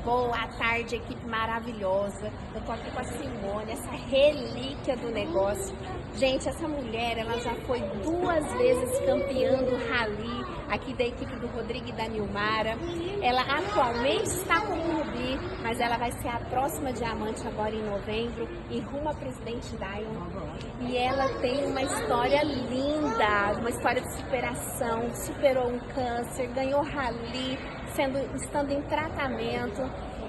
Boa tarde, equipe maravilhosa. Eu tô aqui com a Simone, essa relíquia do negócio. Gente, essa mulher, ela já foi 2 vezes campeã do rally aqui da equipe do Rodrigo e da Nilmara. Ela atualmente está com o Clube, mas ela vai ser a próxima diamante agora em novembro e rumo a Presidente Diamond. E ela tem uma história linda, uma história de superação, superou um câncer, ganhou rally, estando em tratamento.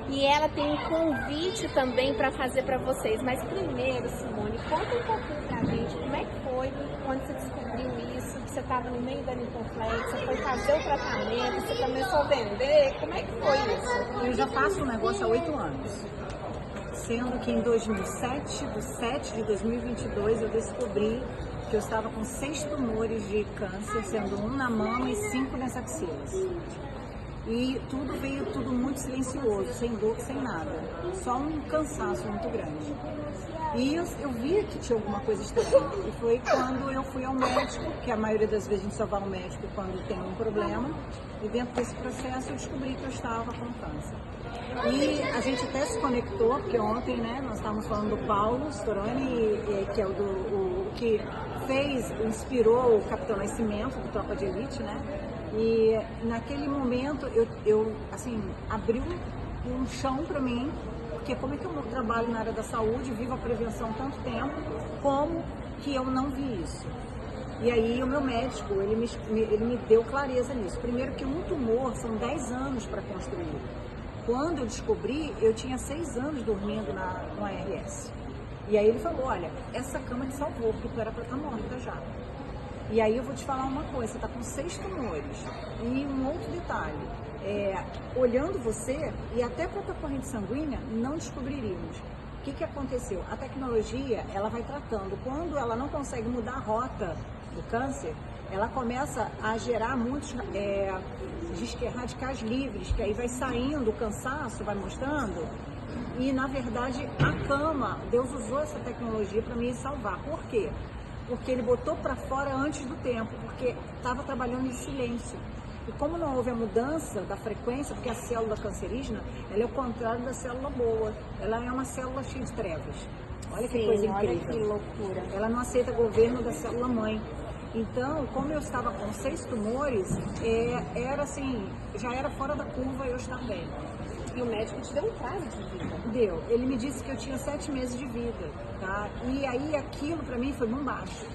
E ela tem um convite também para fazer para vocês. Mas primeiro, Simone, conta um pouquinho pra gente como é que foi quando você descobriu isso, que você estava no meio da Niconflex, você foi fazer o tratamento, você começou a vender. Como é que foi isso? Eu já faço o negócio há 8 anos. Sendo que em 2007, do 7 de 2022, eu descobri que eu estava com 6 tumores de câncer, sendo 1 na mama e 5 nas axilas. E veio tudo muito silencioso, sem dor, sem nada. Só um cansaço muito grande. E eu via que tinha alguma coisa estranha. E foi quando eu fui ao médico, que a maioria das vezes a gente só vai ao médico quando tem um problema. E dentro desse processo eu descobri que eu estava com câncer. E a gente até se conectou, porque ontem, né, nós estávamos falando do Paulo Storoni, que é o que inspirou o Capitão Nascimento, do Tropa de Elite, né? E naquele momento eu assim, abriu um chão para mim, porque como é que eu trabalho na área da saúde, vivo a prevenção há tanto tempo, como que eu não vi isso? E aí o meu médico, ele me deu clareza nisso. Primeiro que um tumor são 10 anos para construir. Quando eu descobri, eu tinha 6 anos dormindo no ARS. E aí ele falou, olha, essa cama te salvou, porque tu era para estar morta já. E aí eu vou te falar uma coisa, você está com 6 tumores. E um outro detalhe, olhando você e até com a tua corrente sanguínea, não descobriríamos. O que aconteceu? A tecnologia, ela vai tratando. Quando ela não consegue mudar a rota do câncer, ela começa a gerar muitos discos radicais livres, que aí vai saindo o cansaço, vai mostrando. E na verdade a cama, Deus usou essa tecnologia para me salvar. Por quê? Porque ele botou para fora antes do tempo, porque estava trabalhando em silêncio. E como não houve a mudança da frequência, porque a célula cancerígena, ela é o contrário da célula boa, ela é uma célula cheia de trevas. Olha que coisa incrível. Olha que loucura. Ela não aceita governo da célula mãe. Então, como eu estava com 6 tumores, era assim, já era fora da curva eu estar bem. E o médico te deu um prazo de vida? Deu. Ele me disse que eu tinha 7 meses de vida, tá? E aí aquilo para mim foi bombástico.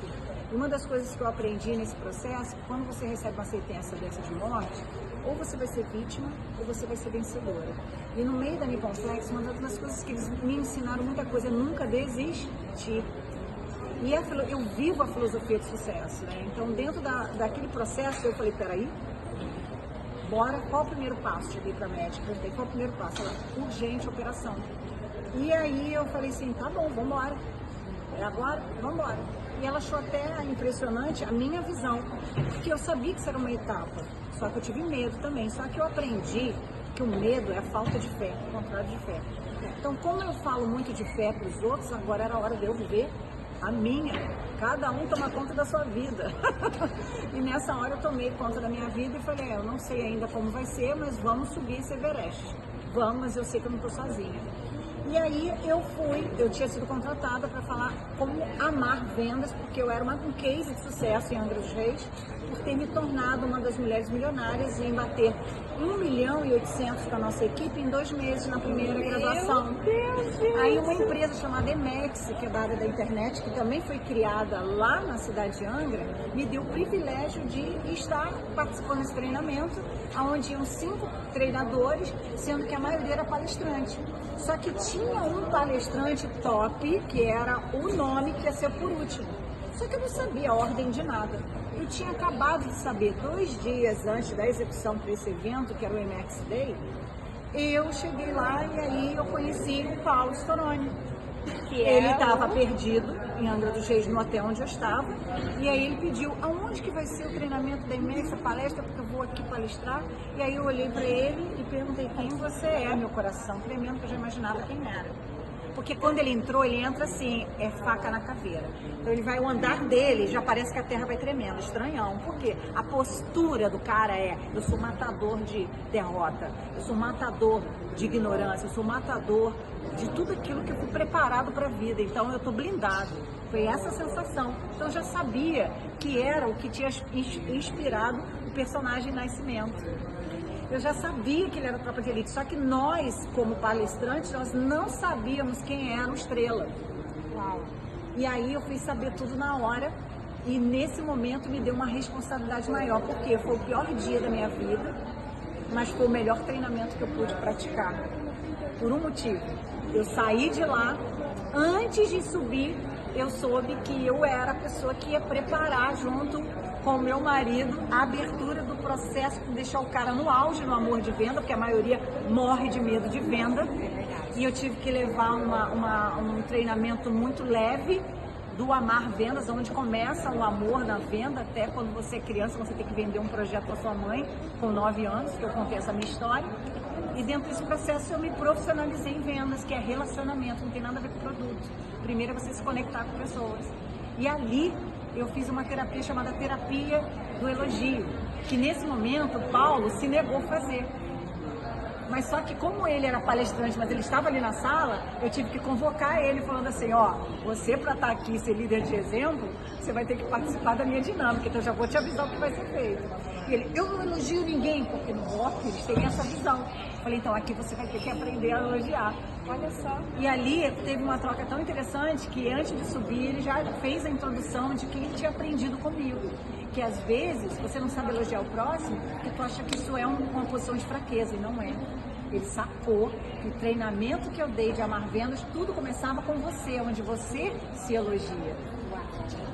Uma das coisas que eu aprendi nesse processo, quando você recebe uma sentença dessa de morte, ou você vai ser vítima ou você vai ser vencedora. E no meio da Niconflex, uma das coisas que eles me ensinaram muita coisa é nunca desistir. E eu vivo a filosofia de sucesso, né? Então dentro daquele processo eu falei, peraí, bora, qual o primeiro passo? Cheguei pra médica, perguntei, qual o primeiro passo? Ela, urgente, operação. E aí eu falei assim, tá bom, vambora. É agora? Vambora. E ela achou até impressionante a minha visão, porque eu sabia que isso era uma etapa, só que eu tive medo também, só que eu aprendi que o medo é a falta de fé, o contrário de fé. Então, como eu falo muito de fé para os outros, agora era a hora de eu viver a minha. Cada um toma conta da sua vida. E nessa hora eu tomei conta da minha vida e falei, eu não sei ainda como vai ser, mas vamos subir esse Everest. Vamos, mas eu sei que eu não estou sozinha. E aí eu tinha sido contratada para falar como amar vendas, porque eu era um case de sucesso em Angra dos Reis, por ter me tornado uma das mulheres milionárias e em bater 1.800.000 com a nossa equipe em 2 meses na primeira graduação. Aí uma empresa chamada Emex, que é da área da internet, que também foi criada lá na cidade de Angra, me deu o privilégio de estar participando desse treinamento, onde iam 5 treinadores, sendo que a maioria era palestrante. Só que tinha um palestrante top, que era o nome que ia ser por último. Só que eu não sabia a ordem de nada. Eu tinha acabado de saber 2 dias antes da execução para esse evento, que era o MX Day, eu cheguei lá e aí eu conheci o Paulo Storoni. Ele estava perdido em Angra dos Reis, no hotel onde eu estava, e aí ele pediu, aonde que vai ser o treinamento da imensa palestra, porque eu vou aqui palestrar, e aí eu olhei para ele e perguntei, quem você é? Meu coração tremendo, porque eu já imaginava quem era. Porque quando ele entrou, ele entra assim, é faca na caveira. Então ele vai, o andar dele, já parece que a terra vai tremendo, estranhão. Por quê? A postura do cara é, eu sou matador de derrota, eu sou matador de ignorância, eu sou matador de tudo aquilo que eu fui preparado para a vida. Então eu tô blindado. Foi essa a sensação. Então eu já sabia que era o que tinha inspirado o personagem Nascimento. Eu já sabia que ele era tropa de elite, só que nós, como palestrantes, nós não sabíamos quem era o Estrela. Uau. E aí eu fui saber tudo na hora e nesse momento me deu uma responsabilidade maior, porque foi o pior dia da minha vida, mas foi o melhor treinamento que eu pude praticar. Por um motivo, eu saí de lá, antes de subir, eu soube que eu era a pessoa que ia preparar junto com o meu marido a abertura do processo para deixar o cara no auge no amor de venda, porque a maioria morre de medo de venda. E eu tive que levar um treinamento muito leve do Amar Vendas, onde começa o amor na venda, até quando você é criança, você tem que vender um projeto para sua mãe, com 9 anos, que eu contei essa minha história. E dentro desse processo eu me profissionalizei em vendas, que é relacionamento, não tem nada a ver com produto. Primeiro é você se conectar com pessoas. E ali eu fiz uma terapia chamada terapia do elogio, que nesse momento o Paulo se negou a fazer. Mas só que como ele era palestrante, mas ele estava ali na sala, eu tive que convocar ele falando assim, ó, você para estar aqui e ser líder de exemplo, você vai ter que participar da minha dinâmica, então eu já vou te avisar o que vai ser feito. E ele, eu não elogio ninguém, porque no rock eles têm essa visão. Eu falei, então aqui você vai ter que aprender a elogiar. Olha só. E ali teve uma troca tão interessante que antes de subir ele já fez a introdução de que ele tinha aprendido comigo. Que às vezes você não sabe elogiar o próximo porque tu acha que isso é uma posição de fraqueza, e não é. Ele sacou que o treinamento que eu dei de Amar Vendas, tudo começava com você, onde você se elogia.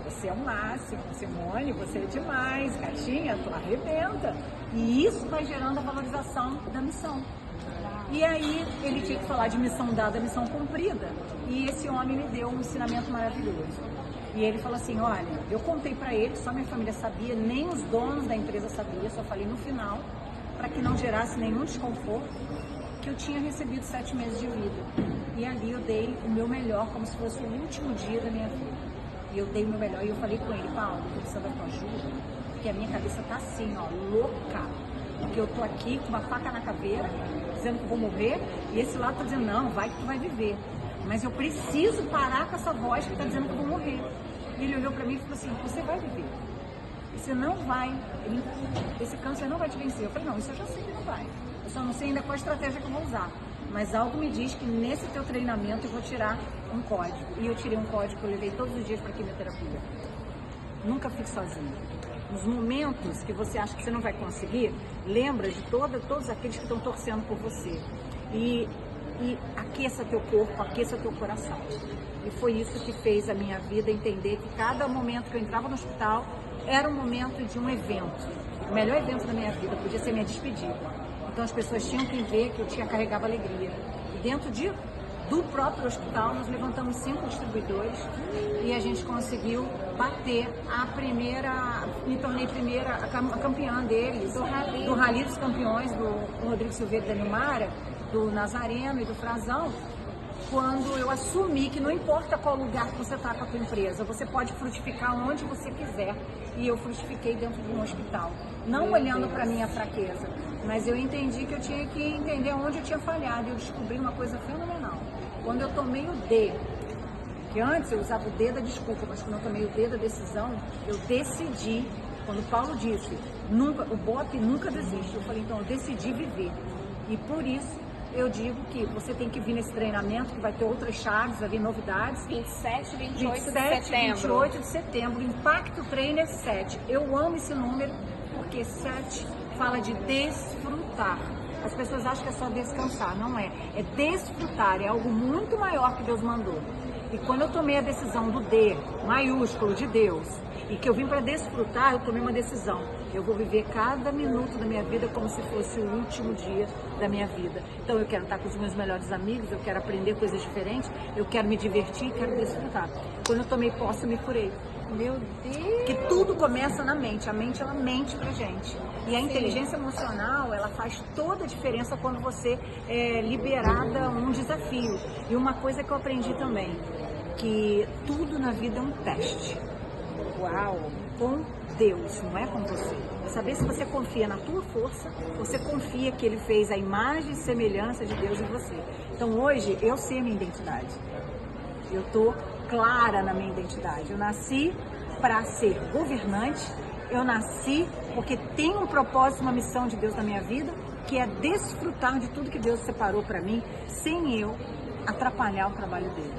Você é o máximo, Simone, você é demais, Catinha, tu arrebenta. E isso vai gerando a valorização da missão. E aí ele tinha que falar de missão dada, missão cumprida. E esse homem me deu um ensinamento maravilhoso. E ele falou assim, olha, eu contei para ele, só minha família sabia, nem os donos da empresa sabiam, só falei no final, para que não gerasse nenhum desconforto, que eu tinha recebido 7 meses de vida. E ali eu dei o meu melhor, como se fosse o último dia da minha vida. E eu dei o meu melhor e eu falei com ele, Paulo, eu tô precisando da tua ajuda, porque a minha cabeça tá assim, ó, louca. Porque eu tô aqui com uma faca na caveira, dizendo que eu vou morrer, e esse lado tá dizendo, não, vai que tu vai viver. Mas eu preciso parar com essa voz que tá dizendo que eu vou morrer. E ele olhou pra mim e falou assim, você vai viver. Você não vai, esse câncer não vai te vencer. Eu falei, não, isso eu já sei que não vai. Eu só não sei ainda qual estratégia que eu vou usar. Mas algo me diz que nesse teu treinamento eu vou tirar um código. E eu tirei um código que eu levei todos os dias para quimioterapia. Nunca fique sozinho. Nos momentos que você acha que você não vai conseguir, lembra de todos aqueles que estão torcendo por você. E aqueça teu corpo, aqueça teu coração. E foi isso que fez a minha vida entender que cada momento que eu entrava no hospital era um momento de um evento. O melhor evento da minha vida podia ser minha despedida. Então as pessoas tinham que ver que eu carregava alegria. E dentro do próprio hospital, nós levantamos 5 distribuidores e a gente conseguiu bater a primeira, me tornei a campeã deles, do Rally dos Campeões, do Rodrigo Silveira e da Nilmara, do Nazareno e do Frazão, quando eu assumi que não importa qual lugar que você está com a tua empresa, você pode frutificar onde você quiser. E eu frutifiquei dentro de um hospital, não olhando para a minha fraqueza, mas eu entendi que eu tinha que entender onde eu tinha falhado, e eu descobri uma coisa fenomenal. Quando eu tomei o D, que antes eu usava o D da desculpa, mas quando eu tomei o D da decisão, eu decidi, quando o Paulo disse, o BOP nunca desiste, eu falei, então eu decidi viver. E por isso eu digo que você tem que vir nesse treinamento, que vai ter outras chaves, vai vir novidades. 27 e 28 de setembro. 28 de setembro. Impacto Trainer 7. Eu amo esse número, porque 7 fala de desfrutar. As pessoas acham que é só descansar, não é. É desfrutar, é algo muito maior que Deus mandou. E quando eu tomei a decisão do D, maiúsculo, de Deus, e que eu vim para desfrutar, eu tomei uma decisão. Eu vou viver cada minuto da minha vida como se fosse o último dia da minha vida. Então eu quero estar com os meus melhores amigos, eu quero aprender coisas diferentes, eu quero me divertir, quero desfrutar. Quando eu tomei posse, eu me curei. Meu Deus! Que tudo começa na mente. A mente, ela mente pra gente. E a inteligência emocional, ela faz toda a diferença quando você é liberada um desafio. E uma coisa que eu aprendi também, que tudo na vida é um teste. Uau! Com Deus, não é com você. É saber se você confia na tua força, você confia que Ele fez a imagem e semelhança de Deus em você. Então hoje eu sei a minha identidade. Eu tô clara na minha identidade. Eu nasci para ser governante. Eu nasci porque tem um propósito, uma missão de Deus na minha vida, que é desfrutar de tudo que Deus separou para mim, sem eu atrapalhar o trabalho dele.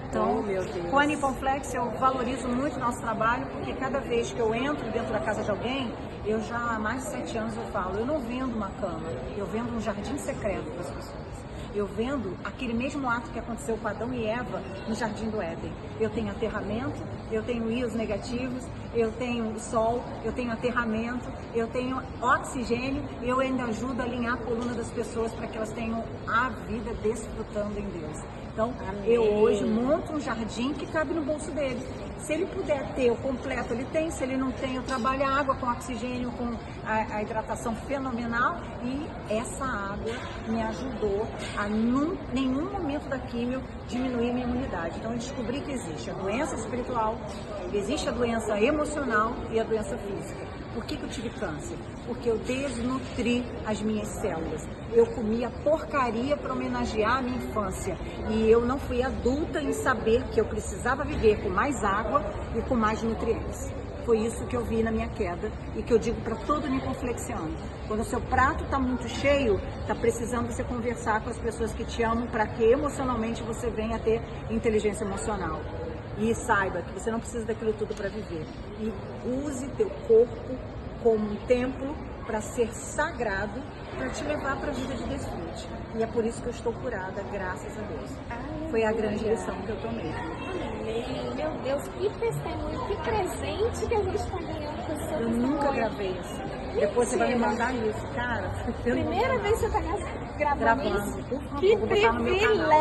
Então, com a Nippon-Flex eu valorizo muito o nosso trabalho, porque cada vez que eu entro dentro da casa de alguém, eu já há mais de 7 anos eu falo, eu não vendo uma cama, eu vendo um jardim secreto para as pessoas. Eu vendo aquele mesmo ato que aconteceu com Adão e Eva no Jardim do Éden. Eu tenho aterramento, eu tenho íons negativos, eu tenho sol, eu tenho aterramento, eu tenho oxigênio e eu ainda ajudo a alinhar a coluna das pessoas para que elas tenham a vida desfrutando em Deus. Então, eu hoje monto um jardim que cabe no bolso dele. Se ele puder ter o completo, ele tem. Se ele não tem, eu trabalho a água com oxigênio, com a hidratação fenomenal. E essa água me ajudou a, nenhum momento da químio, diminuir minha imunidade. Então, eu descobri que existe a doença espiritual, existe a doença emocional e a doença física. Por que eu tive câncer? Porque eu desnutri as minhas células. Eu comia porcaria para homenagear a minha infância. E eu não fui adulta em saber que eu precisava viver com mais água e com mais nutrientes. Foi isso que eu vi na minha queda e que eu digo para todo Nippon-Flexiano. Quando o seu prato está muito cheio, está precisando você conversar com as pessoas que te amam para que emocionalmente você venha a ter inteligência emocional. E saiba que você não precisa daquilo tudo para viver. E use teu corpo como um templo para ser sagrado, para te levar para a vida de desfrute. E é por isso que eu estou curada, graças a Deus. Foi a grande lição que eu tomei. Amém. Meu Deus, que testemunho, que presente que a gente está ganhando com esse Eu nunca gravei assim. Depois você vai me mandar isso, cara. Primeira vez que você está gravando isso? Por favor, Que vou botar no meu canal. privilégio.